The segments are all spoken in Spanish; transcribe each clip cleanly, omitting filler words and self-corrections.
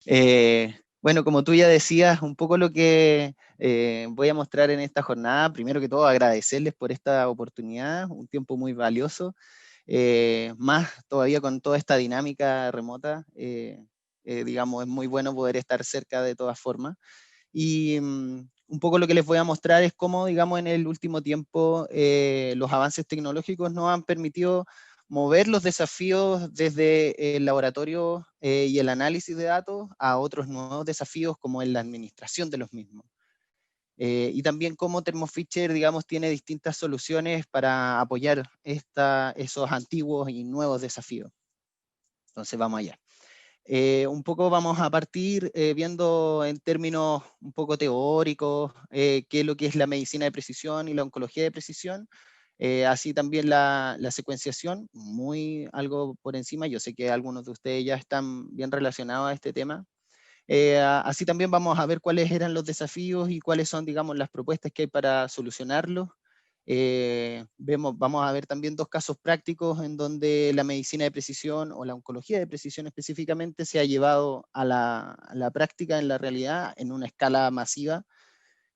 Bueno, como tú ya decías, un poco lo que voy a mostrar en esta jornada, primero que todo agradecerles por esta oportunidad, un tiempo muy valioso, más todavía con toda esta dinámica remota, digamos, es muy bueno poder estar cerca de todas formas. Y un poco lo que les voy a mostrar es cómo, digamos, en el último tiempo los avances tecnológicos nos han permitido mover los desafíos desde el laboratorio y el análisis de datos a otros nuevos desafíos como en la administración de los mismos. Y también cómo Thermo Fisher, digamos, tiene distintas soluciones para apoyar esos antiguos y nuevos desafíos. Entonces vamos allá. Un poco vamos a partir viendo en términos un poco teóricos qué es lo que es la medicina de precisión y la oncología de precisión. Así también la secuenciación, muy algo por encima. Yo sé que algunos de ustedes ya están bien relacionados a este tema. Así también vamos a ver cuáles eran los desafíos y cuáles son, digamos, las propuestas que hay para solucionarlos. Vamos a ver también dos casos prácticos en donde la medicina de precisión o la oncología de precisión específicamente se ha llevado a la práctica en la realidad en una escala masiva.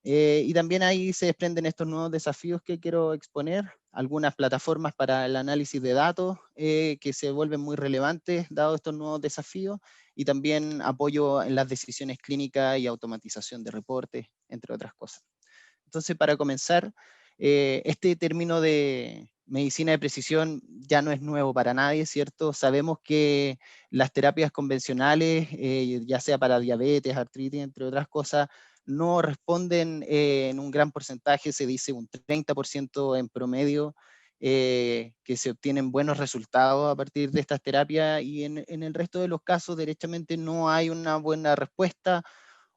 Y también ahí se desprenden estos nuevos desafíos que quiero exponer, algunas plataformas para el análisis de datos que se vuelven muy relevantes dados estos nuevos desafíos, y también apoyo en las decisiones clínicas y automatización de reportes, entre otras cosas. Entonces, para comenzar, este término de medicina de precisión ya no es nuevo para nadie, ¿cierto? Sabemos que las terapias convencionales, ya sea para diabetes, artritis, entre otras cosas, no responden en un gran porcentaje, se dice un 30% en promedio, que se obtienen buenos resultados a partir de estas terapias, y en el resto de los casos, derechamente no hay una buena respuesta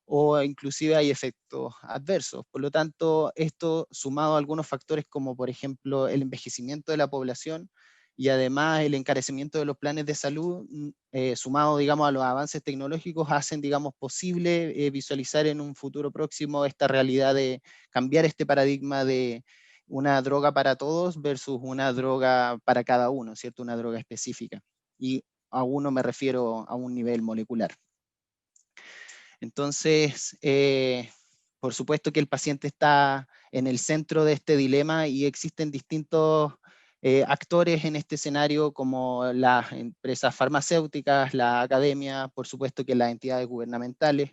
o inclusive hay efectos adversos. Por lo tanto, esto sumado a algunos factores como por ejemplo el envejecimiento de la población y además el encarecimiento de los planes de salud, sumado, digamos, a los avances tecnológicos, hacen, digamos, posible visualizar en un futuro próximo esta realidad de cambiar este paradigma de una droga para todos versus una droga para cada uno, ¿cierto? Una droga específica. Y a uno me refiero a un nivel molecular. Entonces, por supuesto que el paciente está en el centro de este dilema y existen distintos actores en este escenario, como las empresas farmacéuticas, la academia, por supuesto que las entidades gubernamentales,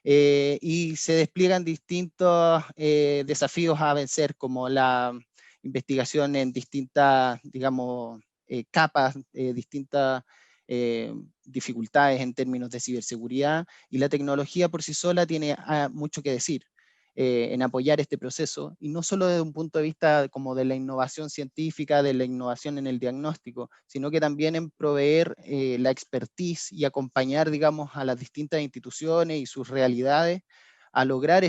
y se despliegan distintos desafíos a vencer, como la investigación en distintas, digamos, capas, distintas eh, dificultades en términos de ciberseguridad, y la tecnología por sí sola tiene mucho que decir en apoyar este proceso, y no solo desde un punto de vista como de la innovación científica, de la innovación en el diagnóstico, sino que también en proveer la expertise y acompañar, digamos, a las distintas instituciones y sus realidades a lograr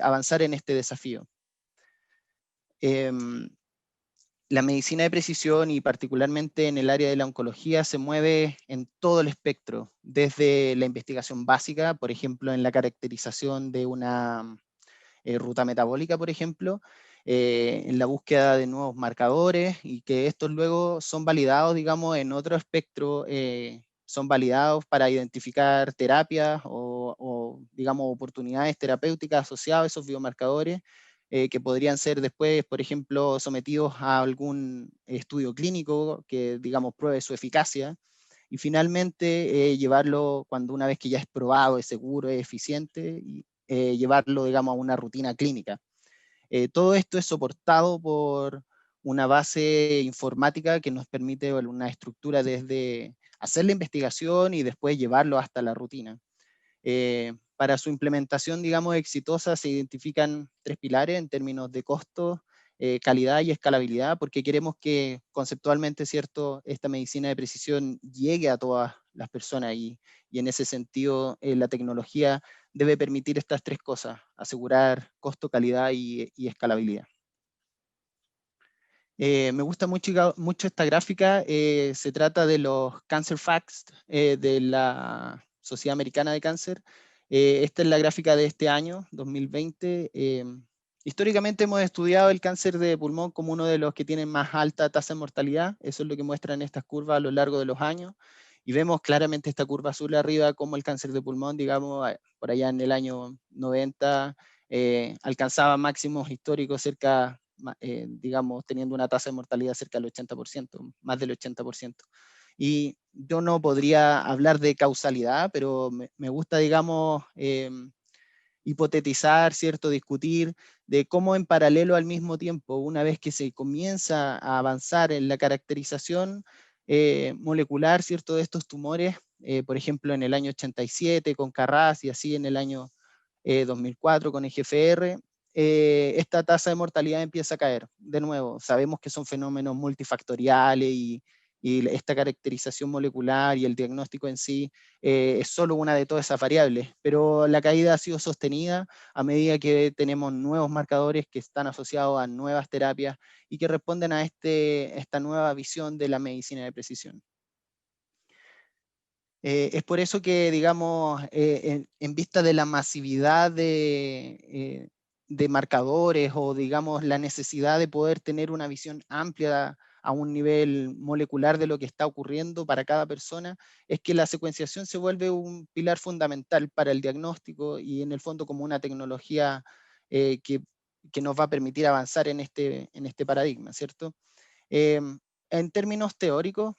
avanzar en este desafío. La medicina de precisión y particularmente en el área de la oncología se mueve en todo el espectro, desde la investigación básica, por ejemplo, en la caracterización de una ruta metabólica, por ejemplo, en la búsqueda de nuevos marcadores, y que estos luego son validados, digamos, en otro espectro, son validados para identificar terapias o, digamos, oportunidades terapéuticas asociadas a esos biomarcadores, que podrían ser después, por ejemplo, sometidos a algún estudio clínico que, digamos, pruebe su eficacia, y finalmente llevarlo, cuando una vez que ya es probado, es seguro, es eficiente, y llevarlo, digamos, a una rutina clínica. Todo esto es soportado por una base informática que nos permite una estructura desde hacer la investigación y después llevarlo hasta la rutina. Para su implementación, digamos, exitosa, se identifican tres pilares en términos de costo, calidad y escalabilidad, porque queremos que conceptualmente, ¿cierto?, esta medicina de precisión llegue a todas las personas, y en ese sentido la tecnología debe permitir estas tres cosas: asegurar costo, calidad y escalabilidad. Me gusta mucho esta gráfica, se trata de los Cancer Facts de la Sociedad Americana de Cáncer. Esta es la gráfica de este año, 2020. Históricamente hemos estudiado el cáncer de pulmón como uno de los que tienen más alta tasa de mortalidad, eso es lo que muestran estas curvas a lo largo de los años, Y vemos claramente esta curva azul arriba, como el cáncer de pulmón, digamos, por allá en el año 90, alcanzaba máximos históricos cerca, digamos, teniendo una tasa de mortalidad cerca del 80%, más del 80%. Y yo no podría hablar de causalidad, pero me gusta, digamos, hipotetizar, ¿cierto? Discutir de cómo en paralelo al mismo tiempo, una vez que se comienza a avanzar en la caracterización molecular, ¿cierto? De estos tumores, por ejemplo, en el año 87 con Carras y así en el año 2004 con EGFR, esta tasa de mortalidad empieza a caer. De nuevo, sabemos que son fenómenos multifactoriales y esta caracterización molecular y el diagnóstico en sí es solo una de todas esas variables, pero la caída ha sido sostenida a medida que tenemos nuevos marcadores que están asociados a nuevas terapias y que responden a esta nueva visión de la medicina de precisión. Es por eso que, digamos, en vista de la masividad de marcadores o, digamos, la necesidad de poder tener una visión amplia a un nivel molecular de lo que está ocurriendo para cada persona, es que la secuenciación se vuelve un pilar fundamental para el diagnóstico y en el fondo como una tecnología que nos va a permitir avanzar en este paradigma, ¿cierto? Eh, en términos teóricos,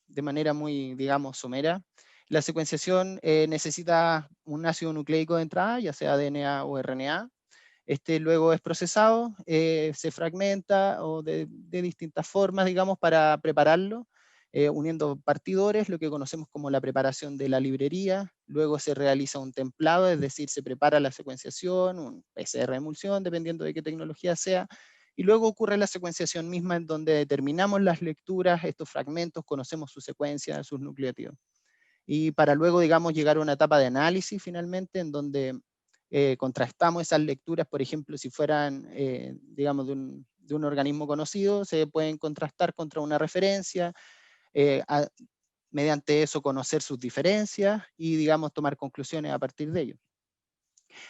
de manera muy, digamos, somera, la secuenciación necesita un ácido nucleico de entrada, ya sea DNA o RNA. Este luego es procesado, se fragmenta o de distintas formas, digamos, para prepararlo, uniendo partidores, lo que conocemos como la preparación de la librería. Luego se realiza un templado, es decir, se prepara la secuenciación, un PCR de emulsión, dependiendo de qué tecnología sea. Y luego ocurre la secuenciación misma en donde determinamos las lecturas, estos fragmentos, conocemos su secuencia, sus nucleótidos. Y para luego, digamos, llegar a una etapa de análisis finalmente, en donde contrastamos esas lecturas, por ejemplo, si fueran, digamos, de un organismo conocido, se pueden contrastar contra una referencia, eh, a, mediante eso conocer sus diferencias y, digamos, tomar conclusiones a partir de ello.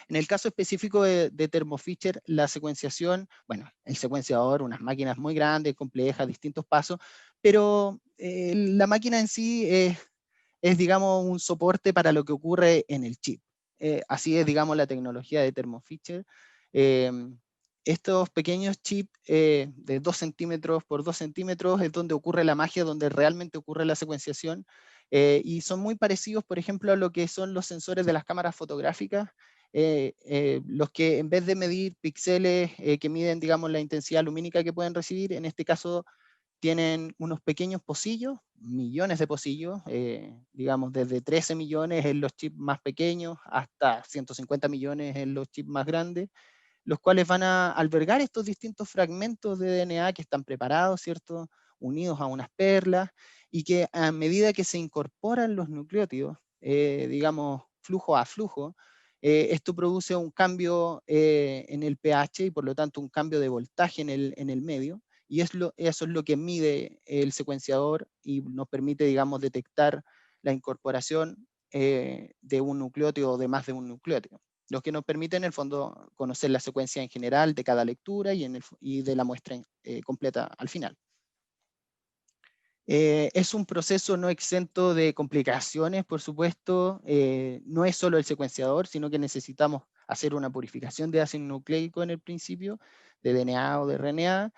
En el caso específico de Thermo Fisher, la secuenciación, bueno, el secuenciador, unas máquinas muy grandes, complejas, distintos pasos, pero la máquina en sí es, digamos, un soporte para lo que ocurre en el chip. Así es, digamos, la tecnología de Thermo Fisher. Eh, estos pequeños chips de 2 centímetros por 2 centímetros es donde ocurre la magia, donde realmente ocurre la secuenciación. Y son muy parecidos, por ejemplo, a lo que son los sensores de las cámaras fotográficas, los que en vez de medir píxeles que miden, digamos, la intensidad lumínica que pueden recibir, en este caso tienen unos pequeños pocillos, millones de pocillos, digamos desde 13 millones en los chips más pequeños hasta 150 millones en los chips más grandes, los cuales van a albergar estos distintos fragmentos de DNA que están preparados, ¿cierto? Unidos a unas perlas, y que a medida que se incorporan los nucleótidos, digamos, flujo a flujo, esto produce un cambio en el pH y por lo tanto un cambio de voltaje en el medio, y eso es lo que mide el secuenciador y nos permite, digamos, detectar la incorporación de un nucleótido o de más de un nucleótido, lo que nos permite en el fondo conocer la secuencia en general de cada lectura y de la muestra completa al final. Es un proceso no exento de complicaciones, por supuesto. No es solo el secuenciador, sino que necesitamos hacer una purificación de ácido nucleico en el principio, de DNA o de RNA,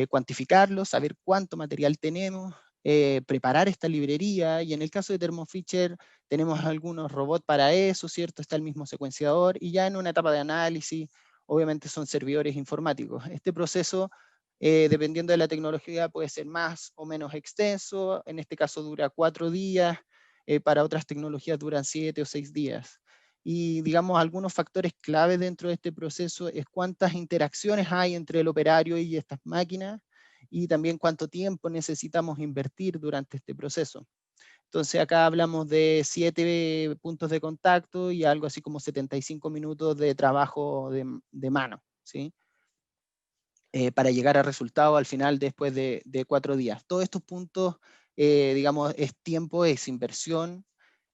cuantificarlo, saber cuánto material tenemos, preparar esta librería, y en el caso de Thermo Fisher tenemos algunos robots para eso, ¿cierto? Está el mismo secuenciador, y ya en una etapa de análisis, obviamente son servidores informáticos. Este proceso dependiendo de la tecnología puede ser más o menos extenso, en este caso dura 4 días, para otras tecnologías duran 7 o 6 días. Y digamos, algunos factores clave dentro de este proceso es cuántas interacciones hay entre el operario y estas máquinas, y también cuánto tiempo necesitamos invertir durante este proceso. Entonces acá hablamos de 7 puntos de contacto y algo así como 75 minutos de trabajo de mano, ¿sí? Para llegar a resultados al final después de 4 días. Todos estos puntos, digamos, es tiempo, es inversión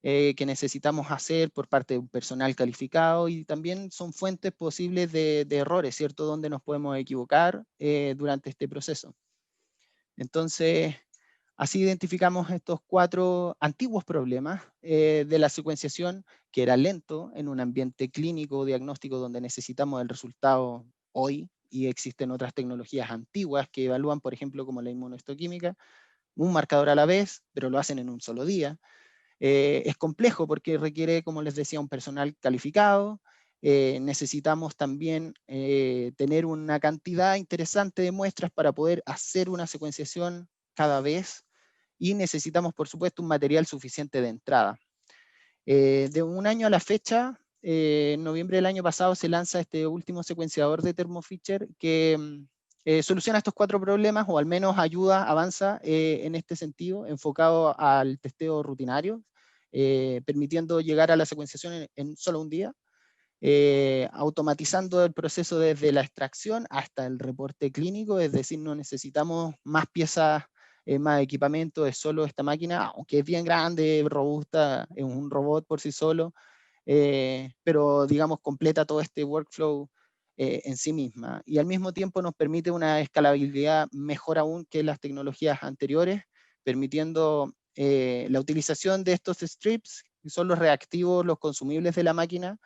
que necesitamos hacer por parte de un personal calificado, y también son fuentes posibles de errores, ¿cierto? Donde nos podemos equivocar durante este proceso. Entonces, Así identificamos estos 4 antiguos problemas de la secuenciación, que era lento en un ambiente clínico o diagnóstico donde necesitamos el resultado hoy, y existen otras tecnologías antiguas que evalúan, por ejemplo, como la inmunohistoquímica, un marcador a la vez, pero lo hacen en un solo día. Es complejo porque requiere, como les decía, un personal calificado. Necesitamos también tener una cantidad interesante de muestras para poder hacer una secuenciación cada vez, y necesitamos, por supuesto, un material suficiente de entrada. De un año a la fecha, en noviembre del año pasado se lanza este último secuenciador de Thermo Fisher que soluciona estos 4 problemas, o al menos ayuda, avanza en este sentido, enfocado al testeo rutinario, permitiendo llegar a la secuenciación en solo un día, automatizando el proceso desde la extracción hasta el reporte clínico, es decir, no necesitamos más piezas, más equipamiento, es solo esta máquina, aunque es bien grande, robusta, es un robot por sí solo, pero digamos completa todo este workflow en sí misma, y al mismo tiempo nos permite una escalabilidad mejor aún que las tecnologías anteriores, permitiendo la utilización de estos strips, que son los reactivos, los consumibles de la máquina,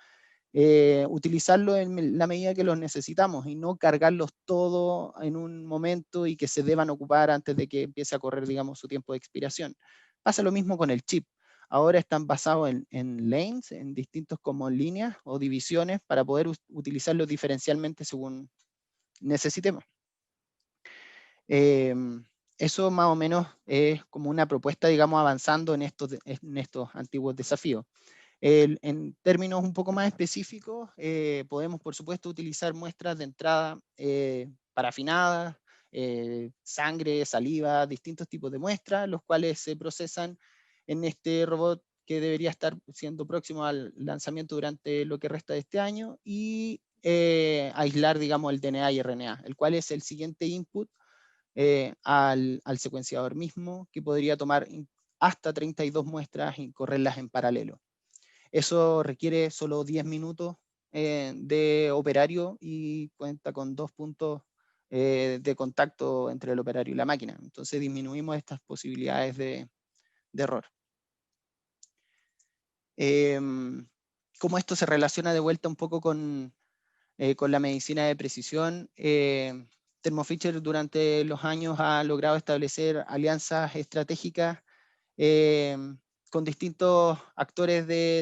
utilizarlo en la medida que los necesitamos y no cargarlos todo en un momento y que se deban ocupar antes de que empiece a correr, digamos, su tiempo de expiración. Pasa lo mismo con el chip. Ahora están basados en lanes, en distintos como líneas o divisiones, para poder utilizarlos diferencialmente según necesitemos. Eso más o menos es como una propuesta, digamos, avanzando en estos antiguos desafíos. En términos un poco más específicos, podemos, por supuesto, utilizar muestras de entrada parafinadas, sangre, saliva, distintos tipos de muestras, los cuales se procesan en este robot que debería estar siendo próximo al lanzamiento durante lo que resta de este año, y aislar, digamos, el DNA y RNA, el cual es el siguiente input al secuenciador mismo, que podría tomar hasta 32 muestras y correrlas en paralelo. Eso requiere solo 10 minutos de operario y cuenta con 2 puntos de contacto entre el operario y la máquina. Entonces disminuimos estas posibilidades de error. ¿Cómo esto se relaciona de vuelta un poco con la medicina de precisión? Thermo Fisher durante los años ha logrado establecer alianzas estratégicas con distintos actores de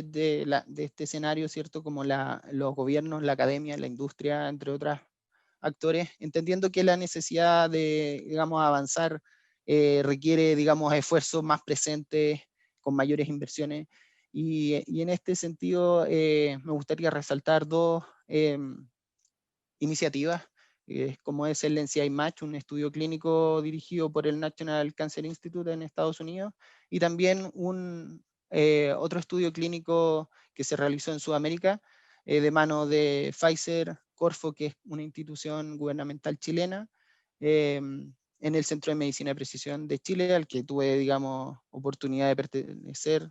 este escenario, ¿cierto? Como los gobiernos, la academia, la industria, entre otros actores, entendiendo que la necesidad de, digamos, avanzar requiere, digamos, esfuerzos más presentes, con mayores inversiones. Y en este sentido, me gustaría resaltar 2 iniciativas, como es el NCI Match, un estudio clínico dirigido por el National Cancer Institute en Estados Unidos, y también otro estudio clínico que se realizó en Sudamérica, de mano de Pfizer, Corfo, que es una institución gubernamental chilena, en el Centro de Medicina de Precisión de Chile, al que tuve, digamos, oportunidad de pertenecer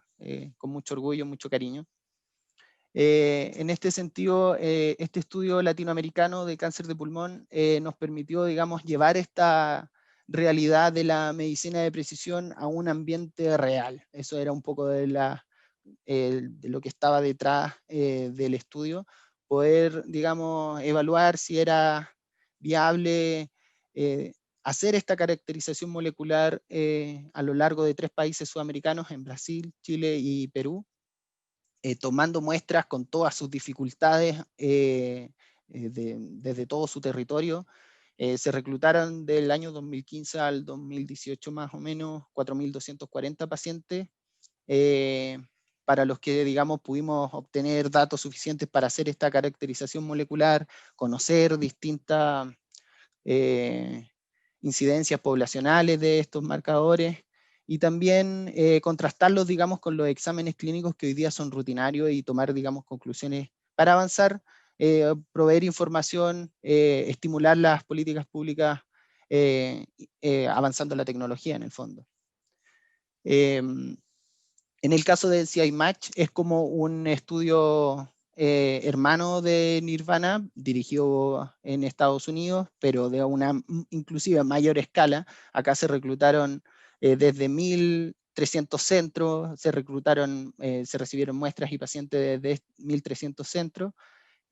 con mucho orgullo, mucho cariño. En este sentido, este estudio latinoamericano de cáncer de pulmón nos permitió, digamos, llevar esta realidad de la medicina de precisión a un ambiente real. Eso era un poco de lo que estaba detrás del estudio, poder, digamos, evaluar si era viable hacer esta caracterización molecular a lo largo de 3 países sudamericanos, en Brasil, Chile y Perú, tomando muestras con todas sus dificultades desde todo su territorio. Se reclutaron del año 2015 al 2018 más o menos 4.240 pacientes, para los que, digamos, pudimos obtener datos suficientes para hacer esta caracterización molecular, conocer distintas incidencias poblacionales de estos marcadores, y también contrastarlos, digamos, con los exámenes clínicos que hoy día son rutinarios, y tomar, digamos, conclusiones para avanzar, proveer información, estimular las políticas públicas, avanzando la tecnología en el fondo. En el caso del CI Match es como un estudio hermano de Nirvana, dirigido en Estados Unidos, pero de una inclusive mayor escala. Acá se reclutaron desde 1.300 centros, se reclutaron, se recibieron muestras y pacientes de 1.300 centros,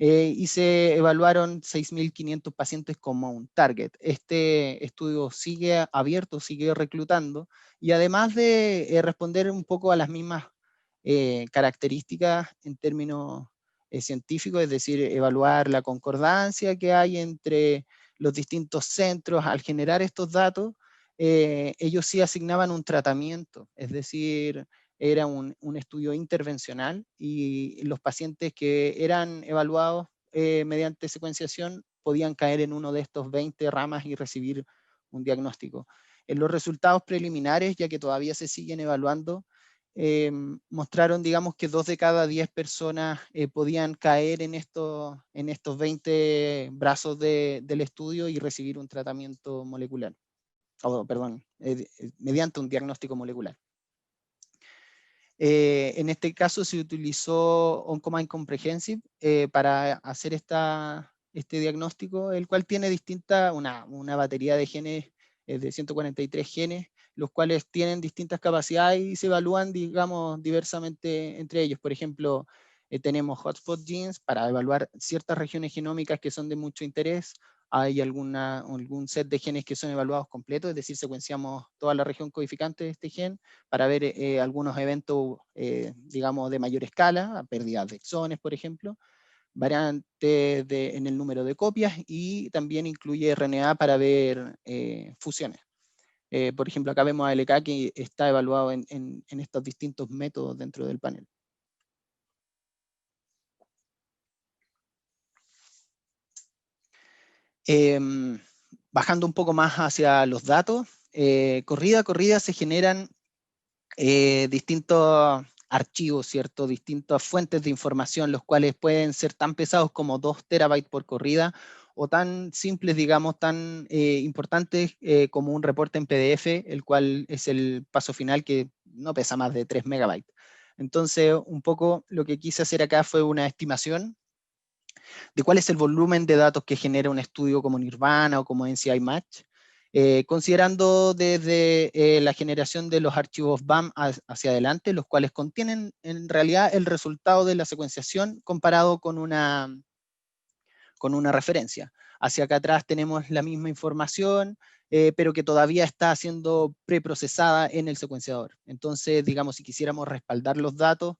y se evaluaron 6.500 pacientes como un target. Este estudio sigue abierto, sigue reclutando, y además de responder un poco a las mismas características en términos científicos, es decir, evaluar la concordancia que hay entre los distintos centros al generar estos datos, ellos sí asignaban un tratamiento, es decir, era un estudio intervencional, y los pacientes que eran evaluados mediante secuenciación podían caer en uno de estos 20 ramas y recibir un diagnóstico. En los resultados preliminares, ya que todavía se siguen evaluando, mostraron, digamos, que 2 de cada 10 personas podían caer en estos 20 brazos del estudio y recibir un tratamiento molecular, perdón, mediante un diagnóstico molecular. En este caso se utilizó Oncomine Comprehensive para hacer este diagnóstico, el cual tiene una batería de genes, de 143 genes, los cuales tienen distintas capacidades y se evalúan, digamos, diversamente entre ellos. Por ejemplo, tenemos hotspot genes para evaluar ciertas regiones genómicas que son de mucho interés. Hay algún set de genes que son evaluados completos, es decir, secuenciamos toda la región codificante de este gen para ver algunos eventos, digamos, de mayor escala, pérdidas de exones, por ejemplo, variantes en el número de copias, y también incluye RNA para ver fusiones. Por ejemplo, acá vemos a LK que está evaluado en estos distintos métodos dentro del panel. Bajando un poco más hacia los datos, corrida a corrida se generan distintos archivos, ¿cierto? Distintas fuentes de información, los cuales pueden ser tan pesados como 2 terabytes por corrida, o tan simples, digamos, tan importantes como un reporte en PDF, el cual es el paso final, que no pesa más de 3 megabytes. Entonces, un poco lo que quise hacer acá fue una estimación de cuál es el volumen de datos que genera un estudio como Nirvana o como NCI Match, considerando desde la generación de los archivos BAM hacia adelante, los cuales contienen en realidad el resultado de la secuenciación comparado con una referencia. Hacia acá atrás tenemos la misma información, pero que todavía está siendo preprocesada en el secuenciador. Entonces, digamos, si quisiéramos respaldar los datos,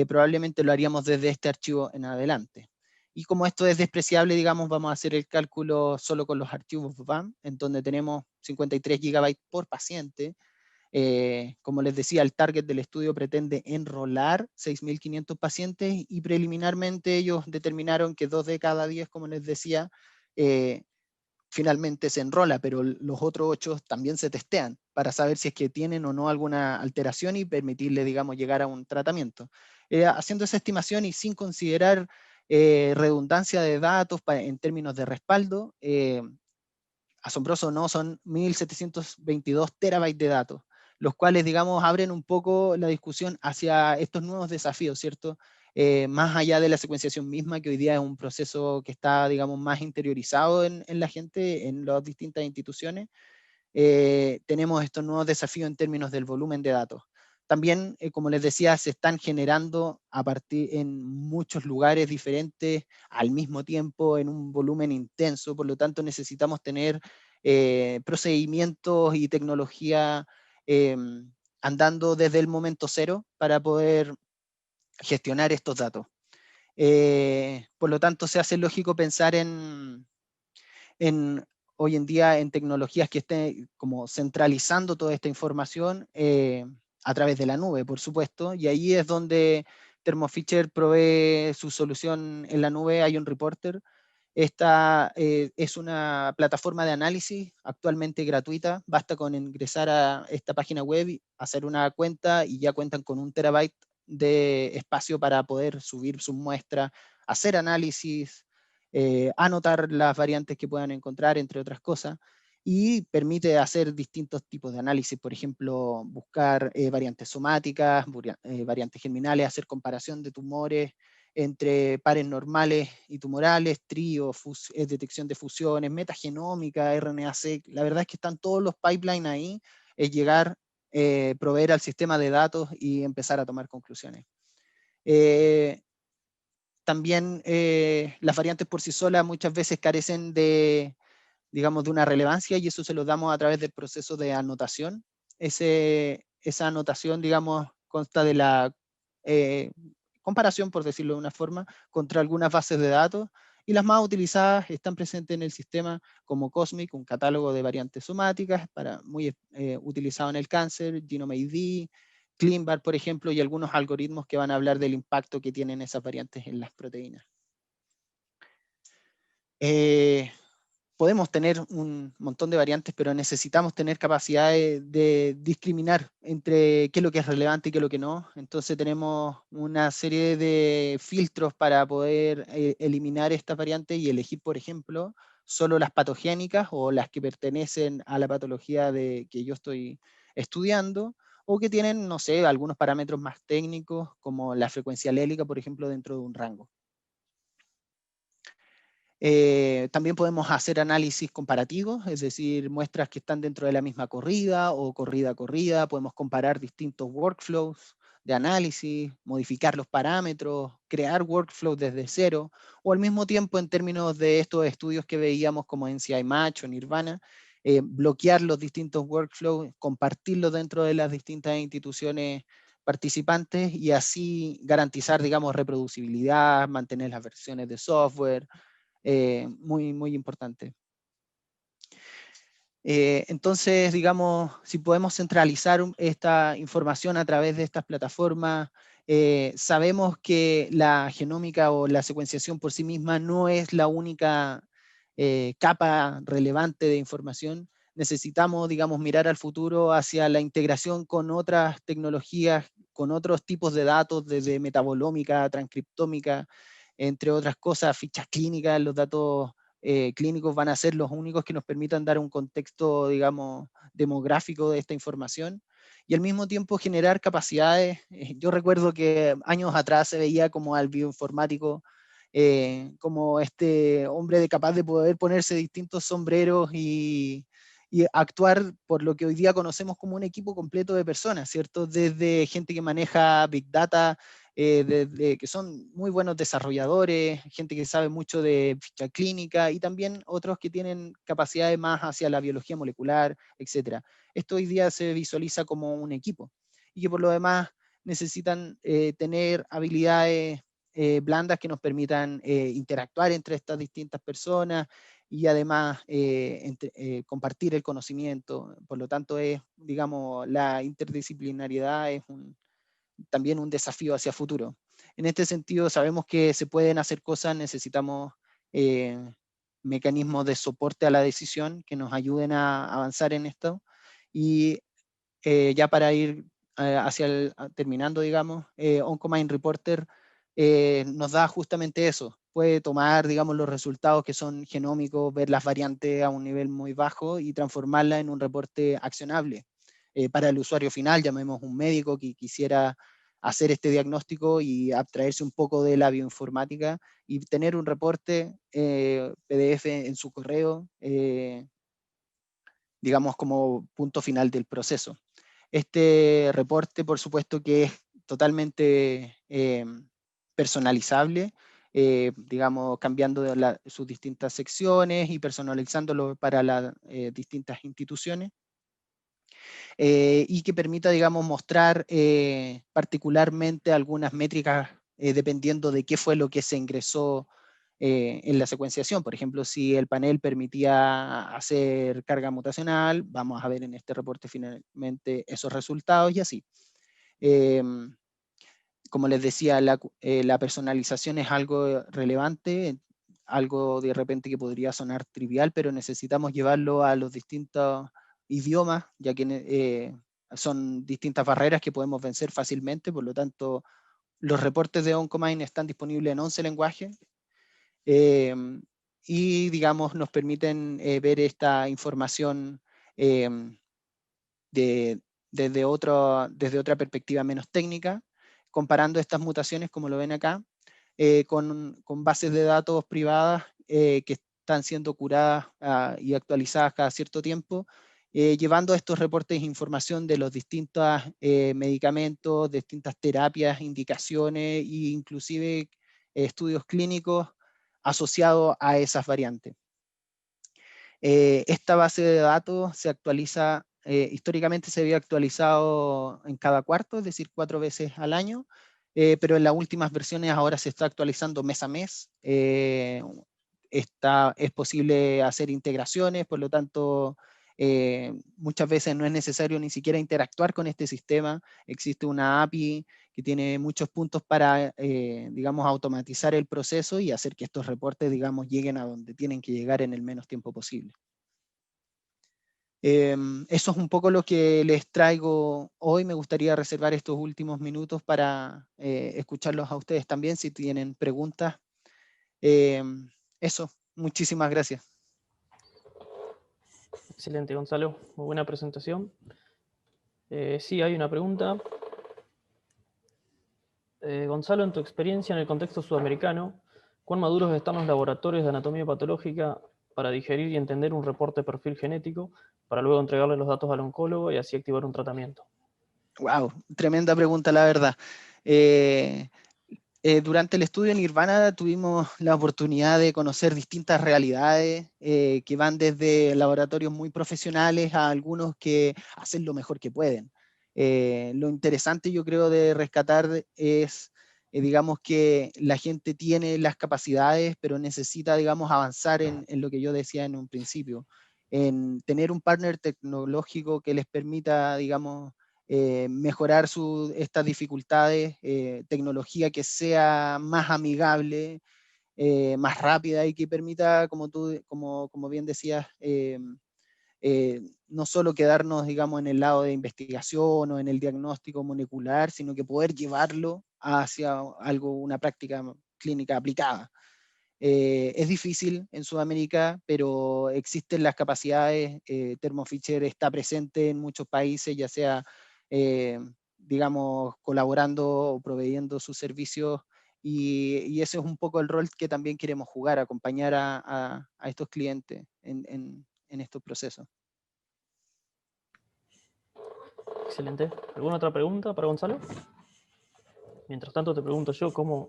probablemente lo haríamos desde este archivo en adelante. Y como esto es despreciable, digamos, vamos a hacer el cálculo solo con los archivos BAM, en donde tenemos 53 GB por paciente. Como les decía, el target del estudio pretende enrolar 6.500 pacientes, y preliminarmente ellos determinaron que 2 de cada 10, como les decía, finalmente se enrola, pero los otros 8 también se testean para saber si es que tienen o no alguna alteración y permitirle, digamos, llegar a un tratamiento. Haciendo esa estimación y sin considerar redundancia de datos en términos de respaldo, asombroso, ¿no? Son 1.722 terabytes de datos, los cuales, digamos, abren un poco la discusión hacia estos nuevos desafíos, ¿cierto? Más allá de la secuenciación misma, que hoy día es un proceso que está, digamos, más interiorizado en la gente, en las distintas instituciones, tenemos estos nuevos desafíos en términos del volumen de datos. También, como les decía, se están generando en muchos lugares diferentes al mismo tiempo, en un volumen intenso, por lo tanto necesitamos tener procedimientos y tecnología eh, andando desde el momento cero para poder gestionar estos datos. Por lo tanto, se hace lógico pensar hoy en día en tecnologías que estén como centralizando toda esta información a través de la nube, por supuesto, y ahí es donde Thermo Fisher provee su solución en la nube, Ion Reporter. Esta es una plataforma de análisis actualmente gratuita, basta con ingresar a esta página web, hacer una cuenta y ya cuentan con 1 terabyte de espacio para poder subir sus muestras, hacer análisis, anotar las variantes que puedan encontrar, entre otras cosas, y permite hacer distintos tipos de análisis, por ejemplo, buscar variantes somáticas, variantes germinales, hacer comparación de tumores entre pares normales y tumorales, detección de fusiones, metagenómica, RNA-seq. La verdad es que están todos los pipelines ahí, es llegar proveer al sistema de datos y empezar a tomar conclusiones. También las variantes por sí solas muchas veces carecen de, digamos, de una relevancia, y eso se lo damos a través del proceso de anotación. Esa anotación, digamos, consta de la comparación, por decirlo de una forma, contra algunas bases de datos, y las más utilizadas están presentes en el sistema como COSMIC, un catálogo de variantes somáticas, muy utilizado en el cáncer, GenomeID, ClinVar, por ejemplo, y algunos algoritmos que van a hablar del impacto que tienen esas variantes en las proteínas. Podemos tener un montón de variantes, pero necesitamos tener capacidad de discriminar entre qué es lo que es relevante y qué es lo que no. Entonces tenemos una serie de filtros para poder eliminar estas variantes y elegir, por ejemplo, solo las patogénicas o las que pertenecen a la patología que yo estoy estudiando, o que tienen, no sé, algunos parámetros más técnicos, como la frecuencia alélica, por ejemplo, dentro de un rango. También podemos hacer análisis comparativos, es decir, muestras que están dentro de la misma corrida o corrida a corrida. Podemos comparar distintos workflows de análisis, modificar los parámetros, crear workflows desde cero, o al mismo tiempo, en términos de estos estudios que veíamos como NCI Match o Nirvana, bloquear los distintos workflows, compartirlos dentro de las distintas instituciones participantes y así garantizar, digamos, reproducibilidad, mantener las versiones de software, muy, muy importante. Entonces, digamos, si podemos centralizar esta información a través de estas plataformas, sabemos que la genómica o la secuenciación por sí misma no es la única capa relevante de información. Necesitamos, digamos, mirar al futuro hacia la integración con otras tecnologías, con otros tipos de datos, desde metabolómica, transcriptómica, entre otras cosas, fichas clínicas. Los datos clínicos van a ser los únicos que nos permitan dar un contexto, digamos, demográfico de esta información, y al mismo tiempo generar capacidades. Yo recuerdo que años atrás se veía como al bioinformático como este hombre capaz de poder ponerse distintos sombreros y actuar por lo que hoy día conocemos como un equipo completo de personas, ¿cierto? Desde gente que maneja Big Data, que son muy buenos desarrolladores, gente que sabe mucho de ficha clínica, y también otros que tienen capacidades más hacia la biología molecular, etc. Esto hoy día se visualiza como un equipo, y que por lo demás necesitan tener habilidades blandas que nos permitan interactuar entre estas distintas personas y además compartir el conocimiento. Por lo tanto, digamos, la interdisciplinariedad es también un desafío hacia futuro. En este sentido, sabemos que se pueden hacer cosas, necesitamos eh, mecanismos de soporte a la decisión que nos ayuden a avanzar en esto. Y ya para ir terminando, digamos, OncoMind Reporter nos da justamente eso. Puede tomar, digamos, los resultados que son genómicos, ver las variantes a un nivel muy bajo y transformarla en un reporte accionable. Para el usuario final, llamemos un médico que quisiera hacer este diagnóstico y abstraerse un poco de la bioinformática y tener un reporte PDF en su correo, digamos, como punto final del proceso. Este reporte, por supuesto, que es totalmente personalizable, digamos, cambiando sus distintas secciones y personalizándolo para las distintas instituciones, y que permita, digamos, mostrar particularmente algunas métricas dependiendo de qué fue lo que se ingresó en la secuenciación. Por ejemplo, si el panel permitía hacer carga mutacional, vamos a ver en este reporte finalmente esos resultados y así. Como les decía, la personalización es algo relevante, algo de repente que podría sonar trivial, pero necesitamos llevarlo a los distintos idiomas, ya que son distintas barreras que podemos vencer fácilmente. Por lo tanto, los reportes de OncoMind están disponibles en 11 lenguajes, y, digamos, nos permiten ver esta información de, desde otra perspectiva menos técnica, comparando estas mutaciones, como lo ven acá, con bases de datos privadas que están siendo curadas y actualizadas cada cierto tiempo, llevando estos reportes información de los distintos medicamentos, distintas terapias, indicaciones e inclusive estudios clínicos asociados a esas variantes. Esta base de datos se actualiza, históricamente se había actualizado en cada cuarto, es decir, 4 veces al año, pero en las últimas versiones ahora se está actualizando mes a mes. Es posible hacer integraciones, por lo tanto, muchas veces no es necesario ni siquiera interactuar con este sistema. Existe una API que tiene muchos puntos para, digamos, automatizar el proceso y hacer que estos reportes, digamos, lleguen a donde tienen que llegar en el menos tiempo posible. Eso es un poco lo que les traigo hoy. Me gustaría reservar estos últimos minutos para escucharlos a ustedes también, si tienen preguntas. Eso, muchísimas gracias. Excelente, Gonzalo. Muy buena presentación. Sí, hay una pregunta. Gonzalo, en tu experiencia en el contexto sudamericano, ¿cuán maduros están los laboratorios de anatomía patológica para digerir y entender un reporte de perfil genético, para luego entregarle los datos al oncólogo y así activar un tratamiento? Wow, tremenda pregunta, la verdad. Durante el estudio en Nirvana tuvimos la oportunidad de conocer distintas realidades que van desde laboratorios muy profesionales a algunos que hacen lo mejor que pueden. Lo interesante, yo creo, de rescatar es, digamos, que la gente tiene las capacidades, pero necesita, digamos, avanzar en lo que yo decía en un principio, en tener un partner tecnológico que les permita, digamos, mejorar estas dificultades, tecnología que sea más amigable, más rápida y que permita, como bien decías, no solo quedarnos, digamos, en el lado de investigación o en el diagnóstico molecular, sino que poder llevarlo hacia una práctica clínica aplicada. Es difícil en Sudamérica, pero existen las capacidades. Thermo Fisher está presente en muchos países, ya sea, digamos, colaborando o proveyendo sus servicios, y ese es un poco el rol que también queremos jugar, acompañar a estos clientes en estos procesos. Excelente. ¿Alguna otra pregunta para Gonzalo? Mientras tanto te pregunto yo, ¿cómo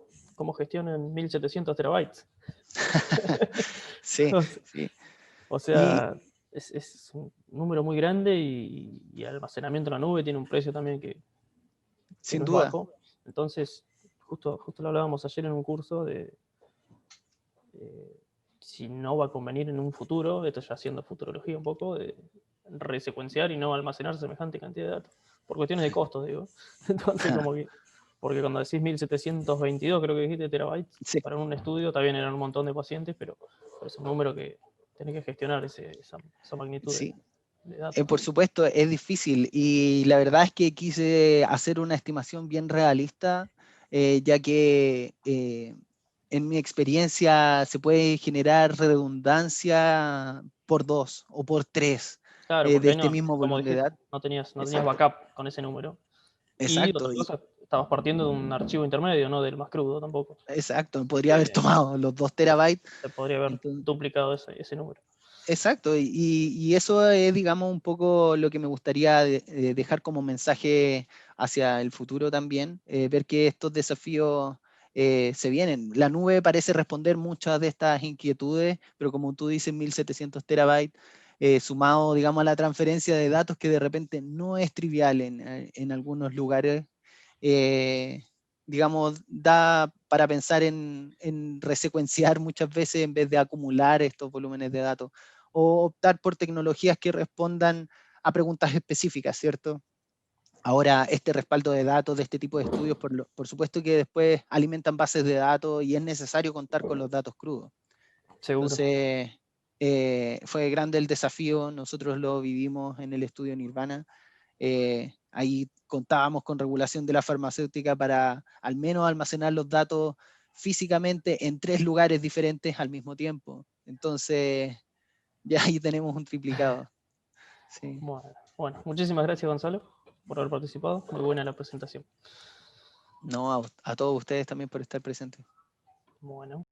gestionan 1700 terabytes? Sí, sí. O Y sea, es un número muy grande y el almacenamiento en la nube tiene un precio también que sin no es duda. bajo. Entonces, justo lo hablábamos ayer en un curso de si no va a convenir en un futuro, esto ya haciendo futurología un poco, de resecuenciar y no almacenar semejante cantidad de datos. Por cuestiones de costos, digo. Entonces, como que, porque cuando decís 1722, creo que dijiste terabytes, Sí. para un estudio, también eran un montón de pacientes, pero es un número que tenés que gestionar esa magnitud Sí. de datos. Por supuesto, es difícil y la verdad es que quise hacer una estimación bien realista, ya que en mi experiencia se puede generar redundancia por 2 o por 3 Claro, de porque ahí este no, mismo como volumen de dijiste, datos. no tenías Exacto, backup con ese número. Y exacto, otra cosa, estabas partiendo de un archivo intermedio, no del más crudo tampoco. exacto. Podría haber tomado los 2 terabytes. Se podría haber Entonces, duplicado ese número. exacto, y eso es, digamos, un poco lo que me gustaría dejar como mensaje hacia el futuro también, ver que estos desafíos se vienen. La nube parece responder muchas de estas inquietudes, pero como tú dices, 1700 terabytes, sumado, digamos, a la transferencia de datos que de repente no es trivial en algunos lugares, eh, digamos, da para pensar en resecuenciar muchas veces en vez de acumular estos volúmenes de datos, o optar por tecnologías que respondan a preguntas específicas, ¿cierto? Ahora, este respaldo de datos de este tipo de estudios, por supuesto que después alimentan bases de datos y es necesario contar con los datos crudos. Seguro. Entonces, fue grande el desafío, nosotros lo vivimos en el estudio Nirvana. Ahí contábamos con regulación de la farmacéutica para al menos almacenar los datos físicamente en 3 lugares diferentes al mismo tiempo. Entonces, ya ahí tenemos un triplicado. Sí. Bueno, muchísimas gracias, Gonzalo, por haber participado. Muy buena la presentación. No, a todos ustedes también por estar presentes. Bueno.